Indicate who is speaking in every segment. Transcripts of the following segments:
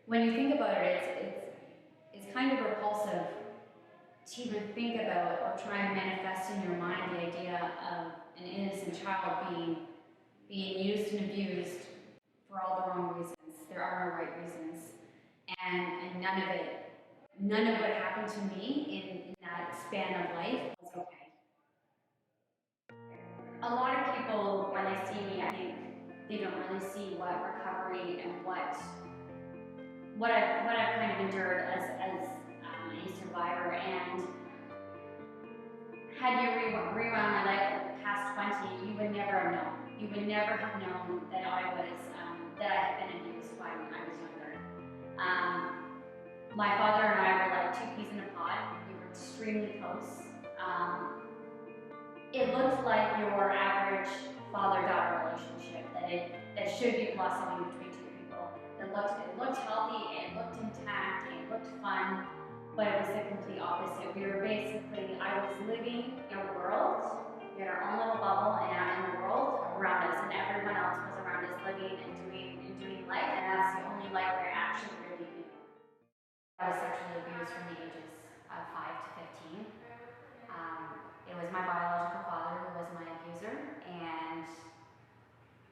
Speaker 1: when you think about it, it's kind of repulsive to even think about or try and manifest in your mind the idea of an innocent child being used and abused for all the wrong reasons. There are no right reasons, and none of what happened to me in that span of life was okay. A lot of people, when they see me, I think they don't really see what recovery and what I've kind of endured as a survivor. And had you rewound my life past 20, you would never have known. You would never have known that I had been abused when I was younger. My father and I were like two peas in a pod. We were extremely close. It looked like your average father-daughter relationship, that should be blossoming between two people. It looked healthy, it looked intact, it looked fun, but it was the complete opposite. I was living in a world, we had our own little bubble in the world around us, and everyone else was around us living and doing life, and that's the only life I actually really knew. I was sexually abused from the ages of 5 to 15. It was my biological father who was my abuser, and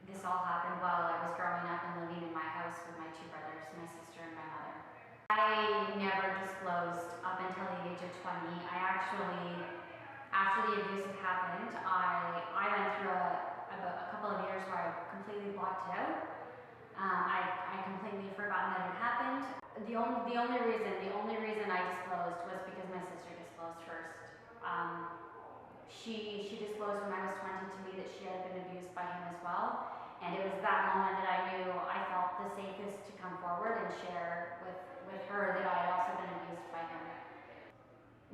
Speaker 1: this all happened while I was growing up and living in my house with my two brothers, my sister and my mother. I never disclosed up until the age of 20. I actually, after the abuse had happened, I went through a couple of years where I completely blocked it out. I completely forgotten that it happened. The only reason I disclosed was because my sister disclosed first. She disclosed when I was 20 to me that she had been abused by him as well, and it was that moment that I knew I felt the safest to come forward and share with her that I had also been abused by him.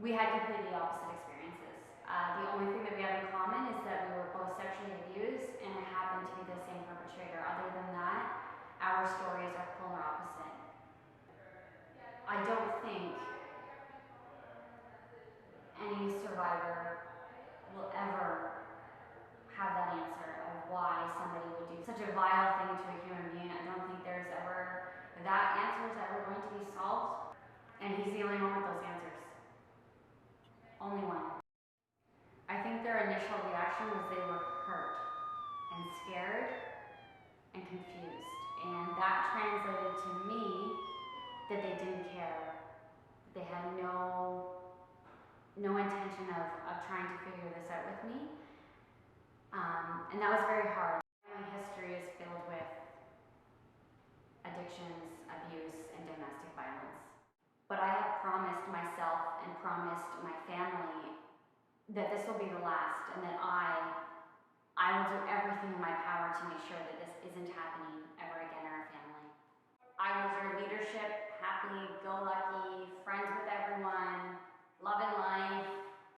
Speaker 1: We had completely opposite experiences. The only thing that we had in common is that we were both sexually abused, and it happened to be the same perpetrator. Other than that, our stories are polar opposite. I don't think any survivor will ever have that answer of why somebody would do such a vile thing to a human being. I don't think that answer is ever going to be solved, and he's the only one with those answers. Only one. I think their initial reaction was they were hurt and scared and confused, and that translated to me that they didn't care. They had no intention of trying to figure this out with me. And that was very hard. My history is filled with addictions, abuse, and domestic violence. But I have promised myself and promised my family that this will be the last, and that I will do everything in my power to make sure that this isn't happening ever again in our family. I was your leadership, happy-go-lucky, friends with everyone, loving life,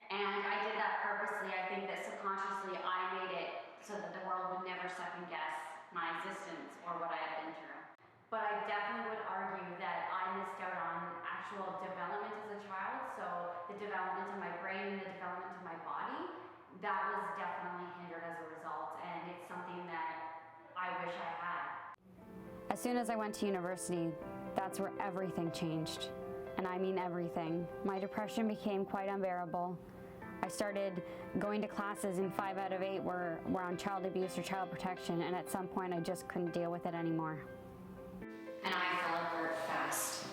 Speaker 1: and I did that purposely. I think that subconsciously I made it so that the world would never second guess my existence or what I had been through. But I definitely would argue that I missed out on actual development as a child, so the development of my brain and the development of my body, that was definitely hindered as a result, and it's something that I wish I had.
Speaker 2: As soon as I went to university, that's where everything changed. And I mean everything. My depression became quite unbearable. I started going to classes, and 5 out of 8 were on child abuse or child protection, and at some point I just couldn't deal with it anymore.
Speaker 1: And I fell apart fast.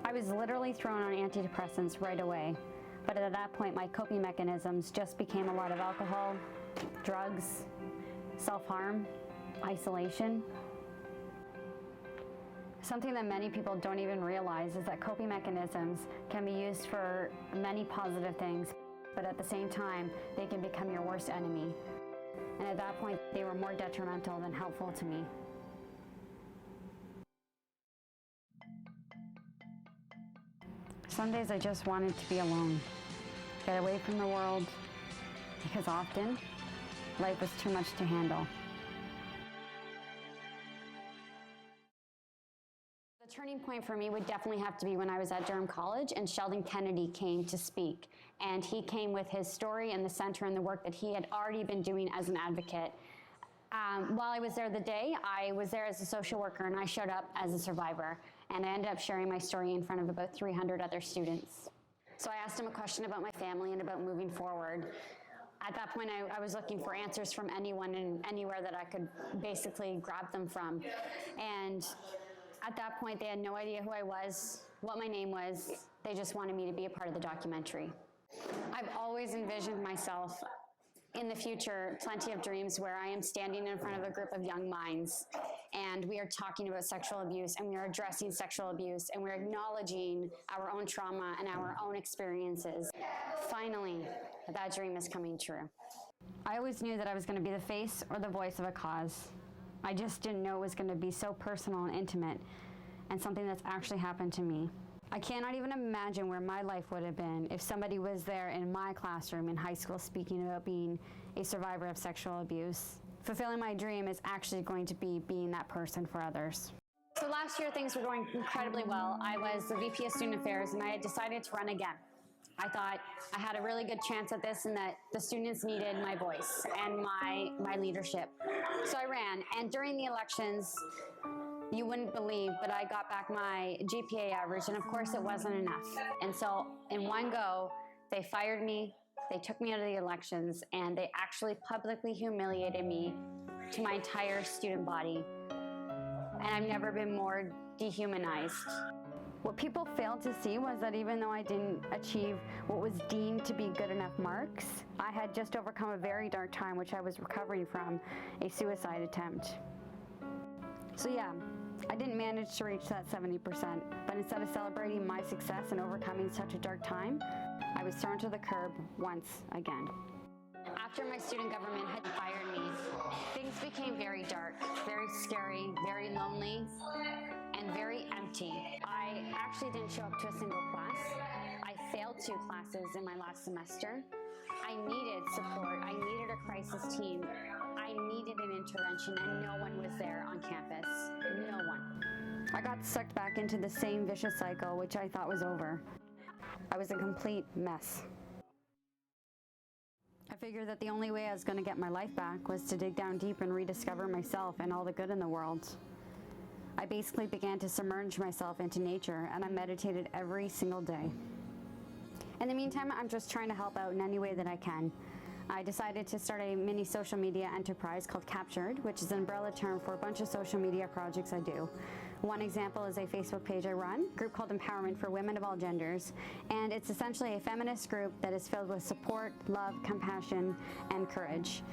Speaker 2: I was literally thrown on antidepressants right away, but at that point my coping mechanisms just became a lot of alcohol, drugs, self-harm, isolation. Something that many people don't even realize is that coping mechanisms can be used for many positive things, but at the same time, they can become your worst enemy. And at that point, they were more detrimental than helpful to me. Some days I just wanted to be alone, get away from the world, because often, life was too much to handle. The turning point for me would definitely have to be when I was at Durham College and Sheldon Kennedy came to speak. And he came with his story and the center and the work that he had already been doing as an advocate. While I was there the day, I was there as a social worker, and I showed up as a survivor. and I ended up sharing my story in front of about 300 other students. So I asked him a question about my family and about moving forward. At that point, I was looking for answers from anyone and anywhere that I could basically grab them from. And at that point, they had no idea who I was, what my name was. They just wanted me to be a part of the documentary. I've always envisioned myself in the future, plenty of dreams, where I am standing in front of a group of young minds and we are talking about sexual abuse and we are addressing sexual abuse and we're acknowledging our own trauma and our own experiences. Finally, that dream is coming true. I always knew that I was going to be the face or the voice of a cause. I just didn't know it was going to be so personal and intimate and something that's actually happened to me. I cannot even imagine where my life would have been if somebody was there in my classroom in high school speaking about being a survivor of sexual abuse. Fulfilling my dream is actually going to be being that person for others. So last year things were going incredibly well. I was the VP of Student Affairs and I had decided to run again. I thought I had a really good chance at this and that the students needed my voice and my leadership. So I ran, and during the elections, you wouldn't believe, but I got back my GPA average, and of course it wasn't enough. And so in one go, they fired me, they took me out of the elections, and they actually publicly humiliated me to my entire student body. And I've never been more dehumanized. What people failed to see was that even though I didn't achieve what was deemed to be good enough marks, I had just overcome a very dark time, which I was recovering from, a suicide attempt. So yeah, I didn't manage to reach that 70%, but instead of celebrating my success and overcoming such a dark time, I was thrown to the curb once again. After my student government had fired me, things became very dark, very scary, very lonely, and very empty. I actually didn't show up to a single class. I failed 2 classes in my last semester. I needed support. I needed a crisis team. I needed an intervention, and no one was there on campus. No one. I got sucked back into the same vicious cycle, which I thought was over. I was a complete mess. I figured that the only way I was going to get my life back was to dig down deep and rediscover myself and all the good in the world. I basically began to submerge myself into nature, and I meditated every single day. In the meantime, I'm just trying to help out in any way that I can. I decided to start a mini social media enterprise called Captured, which is an umbrella term for a bunch of social media projects I do. One example is a Facebook page I run, a group called Empowerment for Women of All Genders, and it's essentially a feminist group that is filled with support, love, compassion, and courage.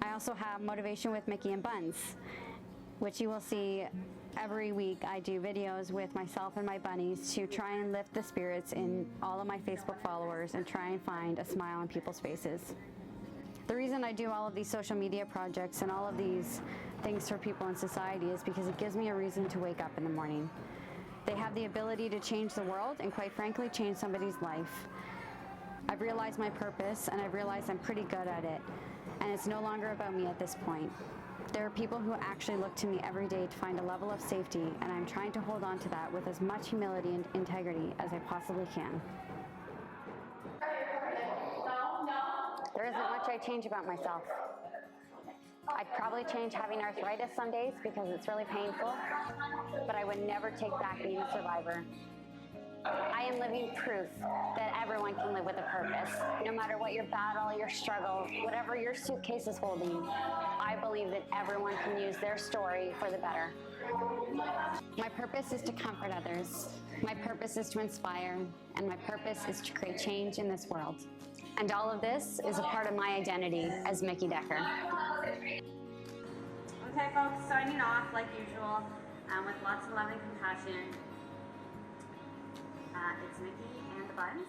Speaker 2: I also have Motivation with Mickey and Buns, which you will see every week. I do videos with myself and my bunnies to try and lift the spirits in all of my Facebook followers and try and find a smile on people's faces. The reason I do all of these social media projects and all of these things for people in society is because it gives me a reason to wake up in the morning. They have the ability to change the world and, quite frankly, change somebody's life. I've realized my purpose, and I've realized I'm pretty good at it, and it's no longer about me at this point. There are people who actually look to me every day to find a level of safety, and I'm trying to hold on to that with as much humility and integrity as I possibly can. There isn't much I change about myself. I'd probably change having arthritis some days because it's really painful, but I would never take back being a survivor. I am living proof that everyone can live with a purpose. No matter what your battle, your struggle, whatever your suitcase is holding, I believe that everyone can use their story for the better. My purpose is to comfort others. My purpose is to inspire, and my purpose is to create change in this world. And all of this is a part of my identity as Mikki Decker.
Speaker 3: Okay, folks, signing off like usual with lots of love and compassion. It's Mikki and the Buns.